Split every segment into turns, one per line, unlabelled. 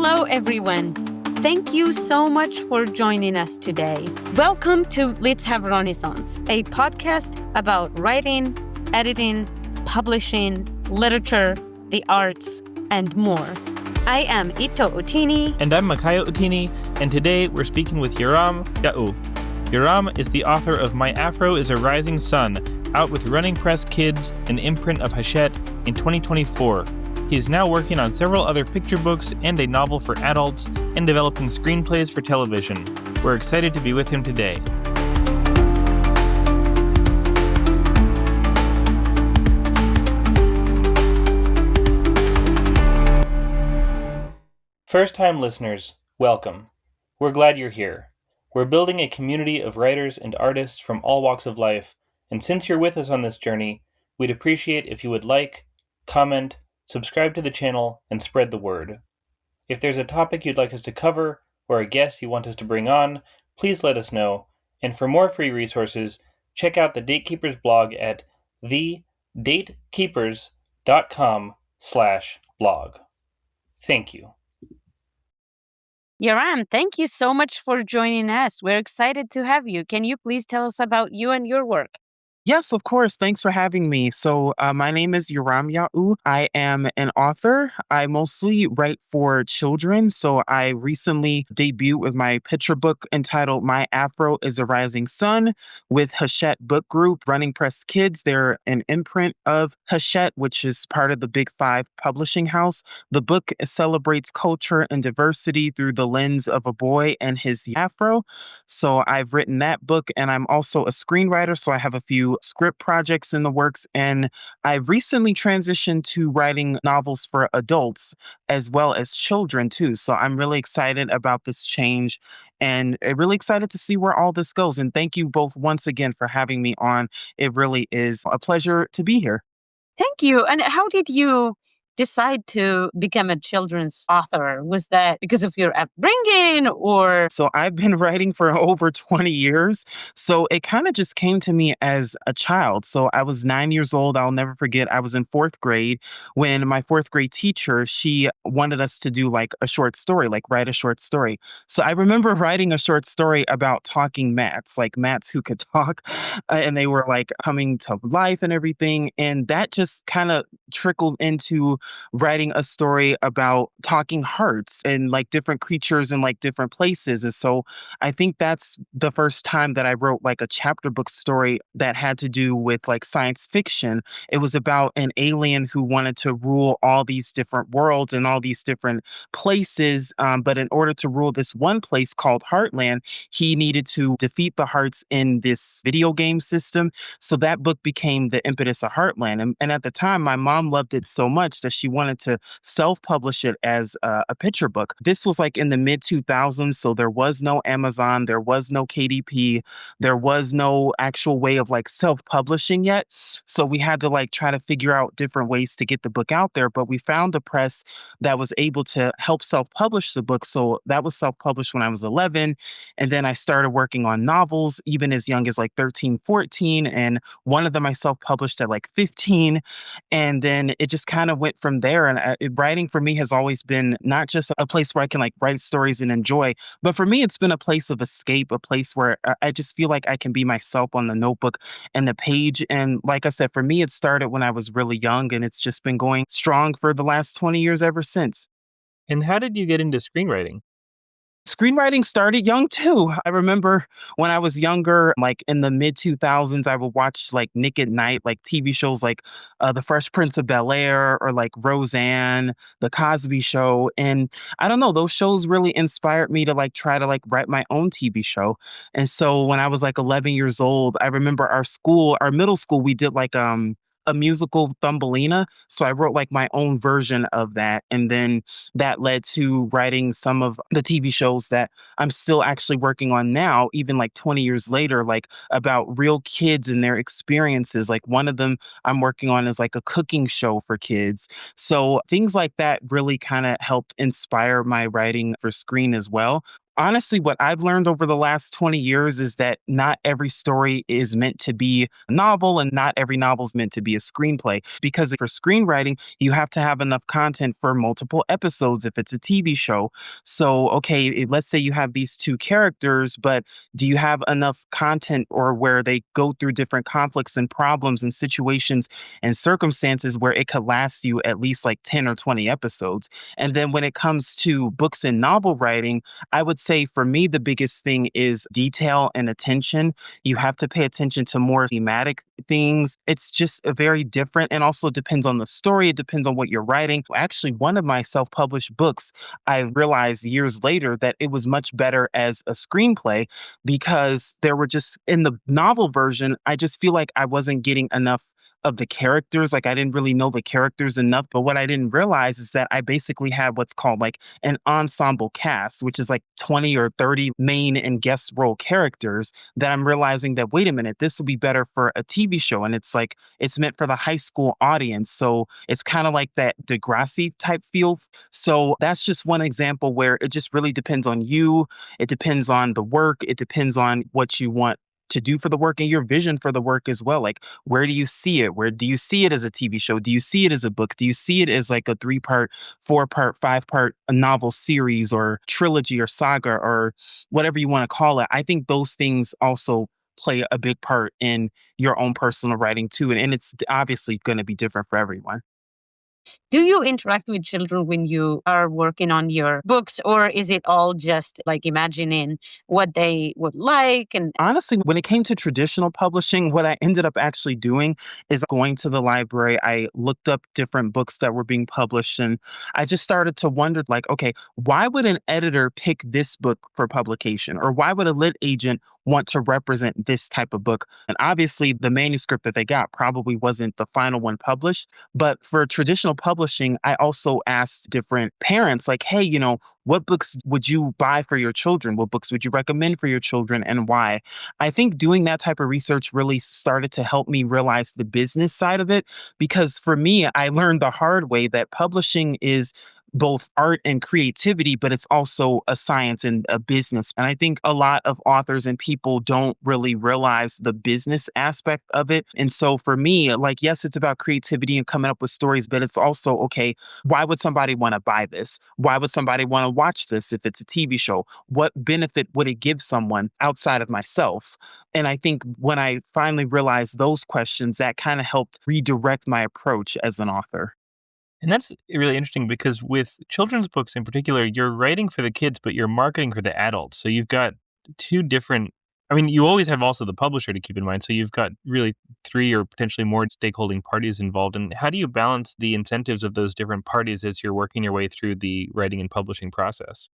Hello, everyone. Thank you so much for joining us today. Welcome to Let's Have Renaissance, a podcast about writing, editing, publishing, literature, the arts, and more. I am Ito Otini.
And I'm Makaya Otini, and today we're speaking with Yaram Yahu. Yaram is the author of My Afro is a Rising Sun, out with Running Press Kids, an imprint of Hachette, in 2024. He is now working on several other picture books and a novel for adults, and developing screenplays for television. We're excited to be with him today. First-time listeners, welcome. We're glad you're here. We're building a community of writers and artists from all walks of life, and since you're with us on this journey, we'd appreciate if you would like, comment, subscribe to the channel, and spread the word. If there's a topic you'd like us to cover, or a guest you want us to bring on, please let us know, and for more free resources, check out the Date Keepers blog at thedatekeepers.com/blog. Thank you.
Yaram, thank you so much for joining us. We're excited to have you. Can you please tell us about you and your work?
Yes, of course. Thanks for having me. So, my name is Yaram Yahu. I am an author. I mostly write for children. So, I recently debuted with my picture book entitled My Afro is a Rising Sun with Hachette Book Group, Running Press Kids. They're an imprint of Hachette, which is part of the Big Five publishing house. The book celebrates culture and diversity through the lens of a boy and his afro. So, I've written that book, and I'm also a screenwriter. So, I have a few script projects in the works, and I've recently transitioned to writing novels for adults as well as children too. So I'm really excited about this change and really excited to see where all this goes. And thank you both once again for having me on. It really is a pleasure to be here.
Thank you. And how did you decide to become a children's author? Was that because of your upbringing or?
So I've been writing for over 20 years. So it kind of just came to me as a child. So I was 9 years old. I'll never forget. I was in fourth grade when my fourth grade teacher, she wanted us to do like a short story, like write a short story. So I remember writing a short story about talking mats, like mats who could talk, and they were like coming to life and everything. And that just kind of trickled into writing a story about talking hearts and like different creatures in like different places. And so I think that's the first time that I wrote like a chapter book story that had to do with like science fiction. It was about an alien who wanted to rule all these different worlds and all these different places. But in order to rule this one place called Heartland, he needed to defeat the hearts in this video game system. So that book became the impetus of Heartland. And at the time, my mom loved it so much that she wanted to self-publish it as a picture book. This was like in the mid-2000s, so there was no Amazon, there was no KDP, there was no actual way of like self-publishing yet. So we had to like try to figure out different ways to get the book out there, but we found a press that was able to help self-publish the book. So that was self-published when I was 11, and then I started working on novels even as young as like 13, 14, and one of them I self-published at like 15, and then it just kind of went from there. And writing for me has always been not just a place where I can like write stories and enjoy, but for me, it's been a place of escape, a place where I just feel like I can be myself on the notebook and the page. And like I said, for me, it started when I was really young, and it's just been going strong for the last 20 years ever since.
And how did you get into screenwriting?
Screenwriting started young too. I remember when I was younger, like in the mid 2000s, I would watch like Nick at Night, like TV shows like The Fresh Prince of Bel-Air or like Roseanne, The Cosby Show. And I don't know, those shows really inspired me to like try to like write my own TV show. And so when I was like 11 years old, I remember our middle school, we did like a musical Thumbelina. So I wrote like my own version of that. And then that led to writing some of the TV shows that I'm still actually working on now, even like 20 years later, like about real kids and their experiences. Like one of them I'm working on is like a cooking show for kids. So things like that really kind of helped inspire my writing for screen as well. Honestly, what I've learned over the last 20 years is that not every story is meant to be a novel and not every novel is meant to be a screenplay. Because for screenwriting, you have to have enough content for multiple episodes if it's a TV show. So, okay, let's say you have these two characters, but do you have enough content or where they go through different conflicts and problems and situations and circumstances where it could last you at least like 10 or 20 episodes? And then when it comes to books and novel writing, I would say for me, the biggest thing is detail and attention. You have to pay attention to more thematic things. It's just a very different and also depends on the story. It depends on what you're writing. Actually, one of my self published books, I realized years later that it was much better as a screenplay because there were just in the novel version, I just feel like I wasn't getting enough of the characters. Like I didn't really know the characters enough. But what I didn't realize is that I basically had what's called like an ensemble cast, which is like 20 or 30 main and guest role characters that I'm realizing that, wait a minute, this will be better for a TV show. And it's like, it's meant for the high school audience. So it's kind of like that Degrassi type feel. So that's just one example where it just really depends on you. It depends on the work. It depends on what you want to do for the work and your vision for the work as well. Like, where do you see it? Where do you see it as a TV show? Do you see it as a book? Do you see it as like a 3-part, 4-part, 5-part novel series or trilogy or saga or whatever you want to call it? I think those things also play a big part in your own personal writing too. And it's obviously going to be different for everyone.
Do you interact with children when you are working on your books, or is it all just like imagining what they would like? And
Honestly, when it came to traditional publishing, what I ended up actually doing is going to the library. I looked up different books that were being published and I just started to wonder, like, okay, why would an editor pick this book for publication? Or why would a lit agent want to represent this type of book? And obviously, the manuscript that they got probably wasn't the final one published. But for traditional publishing, I also asked different parents, like, hey, what books would you buy for your children? What books would you recommend for your children and why? I think doing that type of research really started to help me realize the business side of it. Because for me, I learned the hard way that publishing is both art and creativity, but it's also a science and a business. And I think a lot of authors and people don't really realize the business aspect of it. And so for me, like, yes, it's about creativity and coming up with stories, but it's also, okay, why would somebody want to buy this? Why would somebody want to watch this if it's a TV show? What benefit would it give someone outside of myself? And I think when I finally realized those questions, that kind of helped redirect my approach as an author.
And that's really interesting because with children's books in particular, you're writing for the kids, but you're marketing for the adults. So you've got two different, I mean, you always have also the publisher to keep in mind. So you've got really 3 or potentially more stakeholding parties involved. And how do you balance the incentives of those different parties as you're working your way through the writing and publishing process?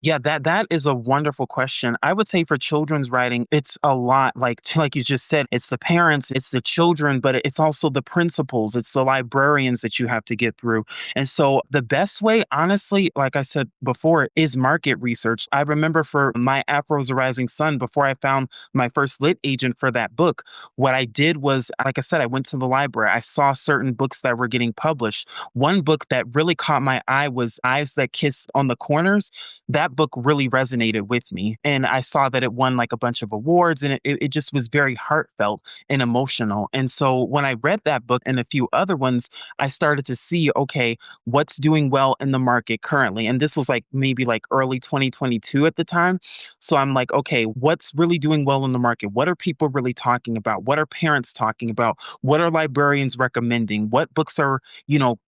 Yeah, that is a wonderful question. I would say for children's writing, it's a lot like you just said, it's the parents, it's the children, but it's also the principals, it's the librarians that you have to get through. And so the best way, honestly, like I said before, is market research. I remember for My Afro's a Rising Sun, before I found my first lit agent for that book, what I did was, like I said, I went to the library. I saw certain books that were getting published. One book that really caught my eye was Eyes That Kiss on the Corners. That book really resonated with me. And I saw that it won like a bunch of awards and it just was very heartfelt and emotional. And so when I read that book and a few other ones, I started to see, okay, what's doing well in the market currently? And this was like maybe like early 2022 at the time. So I'm like, okay, what's really doing well in the market? What are people really talking about? What are parents talking about? What are librarians recommending? What books are,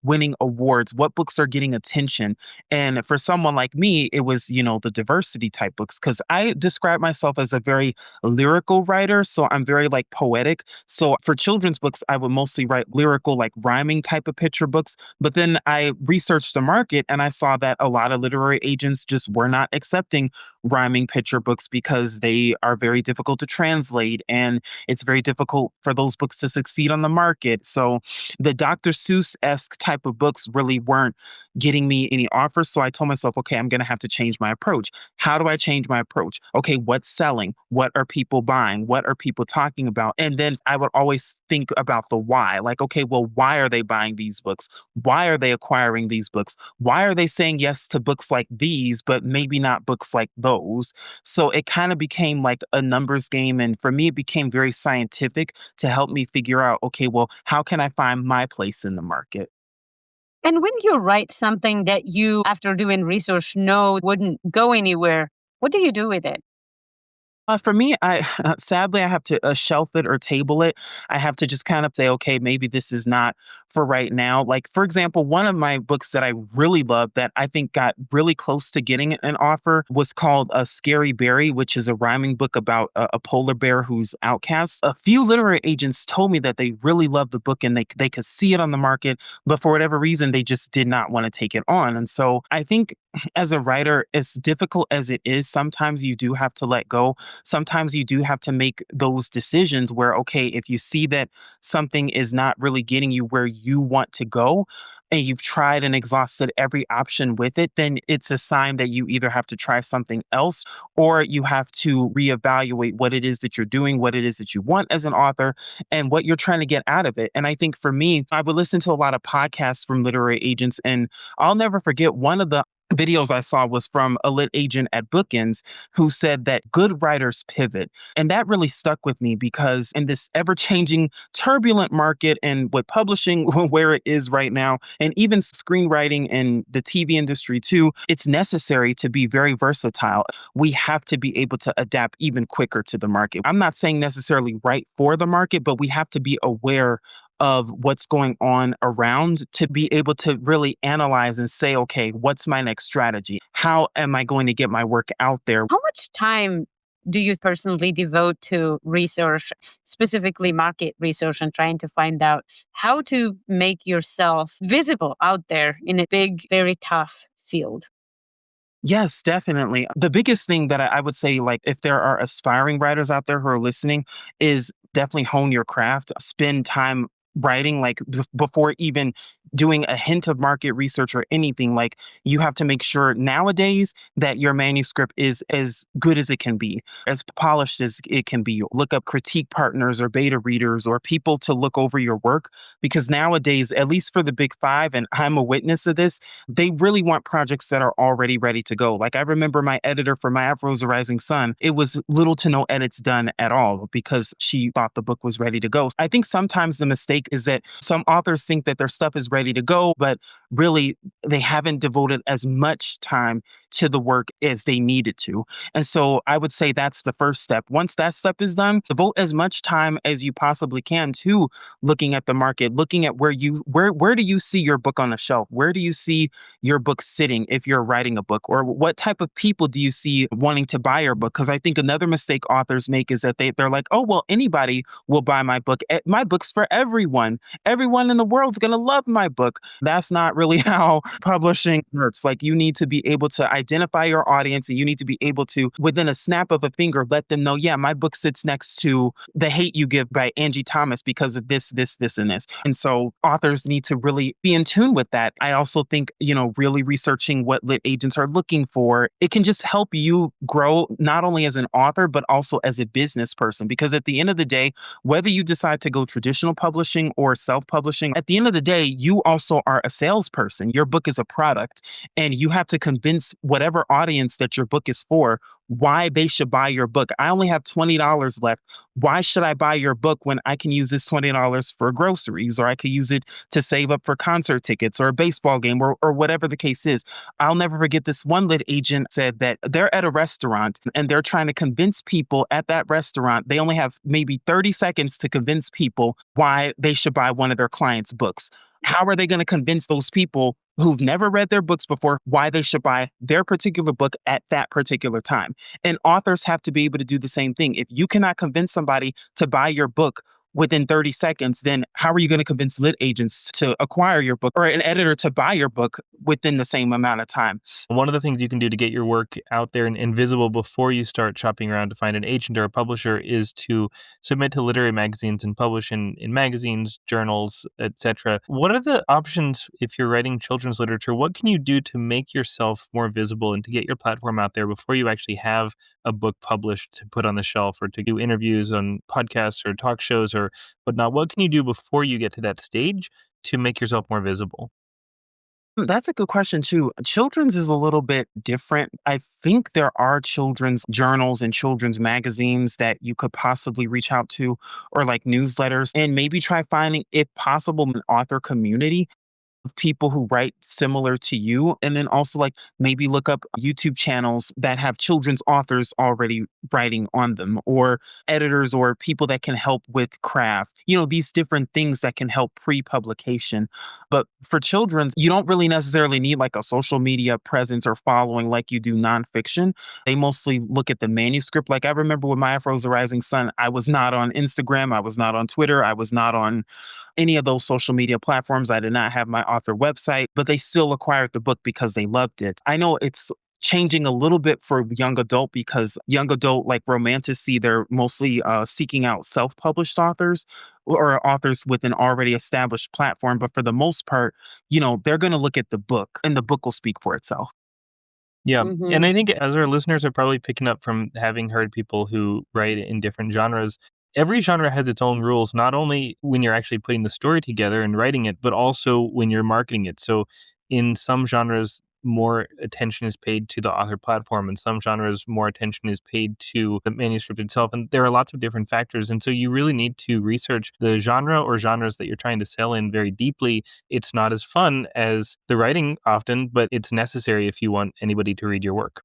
winning awards? What books are getting attention? And for someone like me, it was, the diversity type books, because I describe myself as a very lyrical writer. So I'm very like poetic. So for children's books, I would mostly write lyrical, like rhyming type of picture books. But then I researched the market and I saw that a lot of literary agents just were not accepting rhyming picture books because they are very difficult to translate and it's very difficult for those books to succeed on the market. So the Dr. Seuss-esque type of books really weren't getting me any offers. So I told myself, okay, I'm going to have to change my approach. How do I change my approach? Okay, what's selling? What are people buying? What are people talking about? And then I would always think about the why. Like, okay, well, why are they buying these books? Why are they acquiring these books? Why are they saying yes to books like these, but maybe not books like those? goes. So it kind of became like a numbers game. And for me, it became very scientific to help me figure out, okay, well, how can I find my place in the market?
And when you write something that you, after doing research, know wouldn't go anywhere, what do you do with it?
For me, I sadly I have to shelf it or table it. I have to just kind of say, okay, maybe this is not for right now. Like for example, one of my books that I really loved that I think got really close to getting an offer was called "A Scary Berry," which is a rhyming book about a polar bear who's outcast. A few literary agents told me that they really loved the book and they could see it on the market, but for whatever reason, they just did not want to take it on. And so I think as a writer, as difficult as it is, sometimes you do have to let go. Sometimes you do have to make those decisions where, okay, if you see that something is not really getting you where you want to go, and you've tried and exhausted every option with it, then it's a sign that you either have to try something else or you have to reevaluate what it is that you're doing, what it is that you want as an author, and what you're trying to get out of it. And I think for me, I would listen to a lot of podcasts from literary agents, and I'll never forget one of the videos I saw was from a lit agent at Bookends who said that good writers pivot. And that really stuck with me because in this ever changing, turbulent market and with publishing where it is right now, and even screenwriting and the TV industry too, it's necessary to be very versatile. We have to be able to adapt even quicker to the market. I'm not saying necessarily write for the market, but we have to be aware of what's going on around to be able to really analyze and say, okay, what's my next strategy? How am I going to get my work out there?
How much time do you personally devote to research, specifically market research, and trying to find out how to make yourself visible out there in a big, very tough field?
Yes, definitely. The biggest thing that I would say, like, if there are aspiring writers out there who are listening, is definitely hone your craft. Spend time writing, like, before even doing a hint of market research or anything. Like, you have to make sure nowadays that your manuscript is as good as it can be, as polished as it can be. Look up critique partners or beta readers or people to look over your work because nowadays, at least for the big five, and I'm a witness of this, they really want projects that are already ready to go. Like I remember my editor for My Afro, a Rising Sun, it was little to no edits done at all because she thought the book was ready to go. I think sometimes the mistake is that some authors think that their stuff is ready to go, but really they haven't devoted as much time to the work as they needed to. And so I would say that's the first step. Once that step is done, devote as much time as you possibly can to looking at the market, looking at where do you see your book on the shelf? Where do you see your book sitting if you're writing a book? Or what type of people do you see wanting to buy your book? Because I think another mistake authors make is that they're like, oh, well, anybody will buy my book. My book's for everyone. Everyone in the world's going to love my book. That's not really how publishing works. Like you need to be able to identify your audience and you need to be able to, within a snap of a finger, let them know, yeah, my book sits next to The Hate You Give by Angie Thomas because of this, this, this, and this. And so authors need to really be in tune with that. I also think, really researching what lit agents are looking for, it can just help you grow not only as an author, but also as a business person. Because at the end of the day, whether you decide to go traditional publishing or self-publishing, at the end of the day, you also are a salesperson. Your book is a product and you have to convince whatever audience that your book is for why they should buy your book. I only have $20 left. Why should I buy your book when I can use this $20 for groceries, or I could use it to save up for concert tickets or a baseball game or whatever the case is? I'll never forget this one lit agent said that they're at a restaurant and they're trying to convince people at that restaurant. They only have maybe 30 seconds to convince people why they should buy one of their clients' books. How are they going to convince those people who've never read their books before why they should buy their particular book at that particular time? And authors have to be able to do the same thing. If you cannot convince somebody to buy your book within 30 seconds, then how are you going to convince lit agents to acquire your book or an editor to buy your book within the same amount of time?
One of the things you can do to get your work out there and visible before you start shopping around to find an agent or a publisher is to submit to literary magazines and publish in magazines, journals, etc. What are the options if you're writing children's literature? What can you do to make yourself more visible and to get your platform out there before you actually have a book published to put on the shelf or to do interviews on podcasts or talk shows or whatnot? What can you do before you get to that stage to make yourself more visible?
That's a good question too. Children's is a little bit different. I think there are children's journals and children's magazines that you could possibly reach out to, or like newsletters, and maybe try finding, if possible, an author community of people who write similar to you. And then also, like, maybe look up YouTube channels that have children's authors already writing on them, or editors or people that can help with craft, these different things that can help pre-publication. But for children's, you don't really necessarily need like a social media presence or following like you do nonfiction. They mostly look at the manuscript. Like, I remember with My Afro is a Rising Sun, I was not on Instagram, I was not on Twitter, I was not on any of those social media platforms. I did not have my author website, but they still acquired the book because they loved it. I know it's changing a little bit for young adult, because young adult, like romanticy, they're mostly seeking out self-published authors or authors with an already established platform. But for the most part, they're going to look at the book, and the book will speak for itself.
Yeah. And
Hmm.
I think as our listeners are probably picking up from having heard people who write in different genres, every genre has its own rules, not only when you're actually putting the story together and writing it, but also when you're marketing it. So in some genres, more attention is paid to the author platform. In some genres, more attention is paid to the manuscript itself. And there are lots of different factors. And so you really need to research the genre or genres that you're trying to sell in very deeply. It's not as fun as the writing often, but it's necessary if you want anybody to read your work.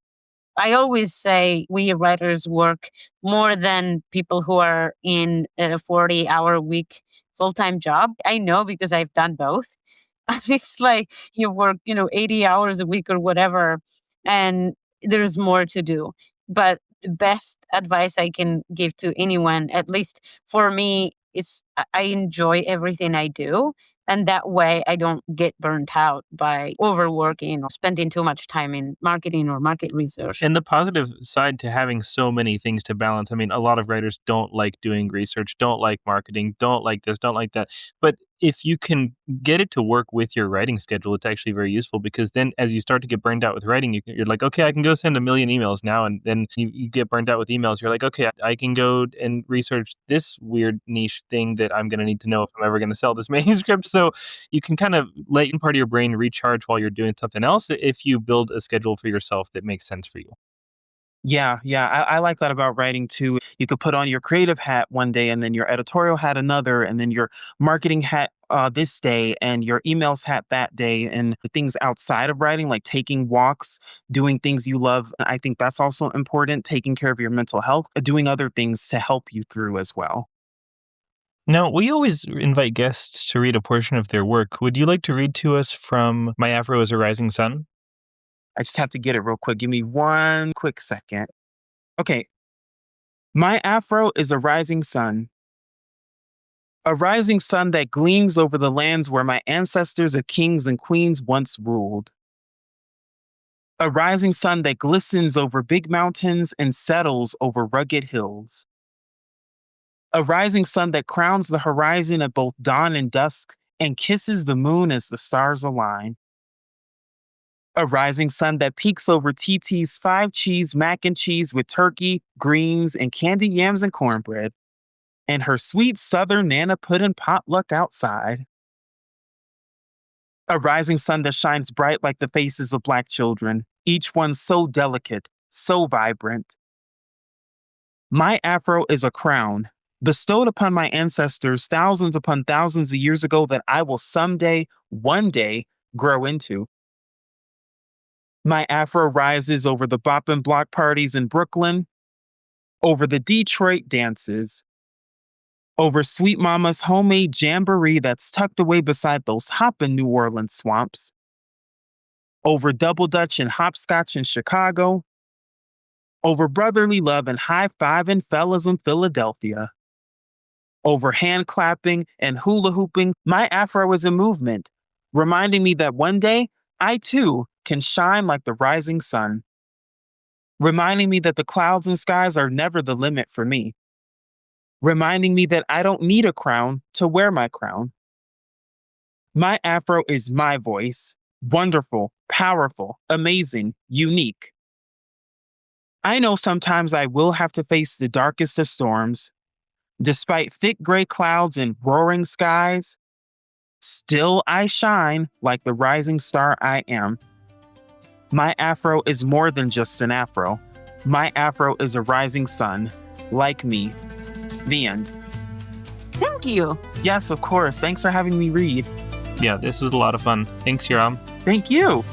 I always say we writers work more than people who are in a 40-hour week full-time job. I know because I've done both. It's like you work, 80 hours a week or whatever, and there's more to do. But the best advice I can give to anyone, at least for me, is I enjoy everything I do. And that way I don't get burnt out by overworking or spending too much time in marketing or market research.
And the positive side to having so many things to balance, I mean, a lot of writers don't like doing research, don't like marketing, don't like this, don't like that. But if you can get it to work with your writing schedule, it's actually very useful, because then as you start to get burned out with writing, you're like, okay, I can go send a million emails now. And then you get burned out with emails. You're like, okay, I can go and research this weird niche thing that I'm going to need to know if I'm ever going to sell this manuscript. So you can kind of let part of your brain recharge while you're doing something else if you build a schedule for yourself that makes sense for you.
Yeah, yeah, I like that about writing too. You could put on your creative hat one day, and then your editorial hat another, and then your marketing hat this day, and your emails hat that day, and the things outside of writing, like taking walks, doing things you love. I think that's also important. Taking care of your mental health, doing other things to help you through as well.
Now, we always invite guests to read a portion of their work. Would you like to read to us from My Afro is a Rising Sun?
I just have to get it real quick. Give me one quick second. Okay, my afro is a rising sun that gleams over the lands where my ancestors of kings and queens once ruled. A rising sun that glistens over big mountains and settles over rugged hills. A rising sun that crowns the horizon at both dawn and dusk and kisses the moon as the stars align. A rising sun that peeks over TT's 5 cheese mac and cheese with turkey, greens, and candy yams and cornbread, and her sweet southern Nana pudding potluck outside. A rising sun that shines bright like the faces of Black children, each one so delicate, so vibrant. My afro is a crown, bestowed upon my ancestors thousands upon thousands of years ago, that I will someday, one day, grow into. My afro rises over the bop and block parties in Brooklyn, over the Detroit dances, over Sweet Mama's homemade jamboree that's tucked away beside those hoppin' New Orleans swamps, over Double Dutch and hopscotch in Chicago, over brotherly love and high-fiving fellas in Philadelphia, over hand clapping and hula hooping. My afro is a movement, reminding me that one day I too can shine like the rising sun, reminding me that the clouds and skies are never the limit for me, reminding me that I don't need a crown to wear my crown. My afro is my voice, wonderful, powerful, amazing, unique. I know sometimes I will have to face the darkest of storms. Despite thick gray clouds and roaring skies, Still I shine like the rising star I am. My afro is more than just an afro. My afro is a rising sun, like me. The end.
Thank you.
Yes, of course. Thanks for having me read.
Yeah, this was a lot of fun. Thanks, Yaram.
Thank you.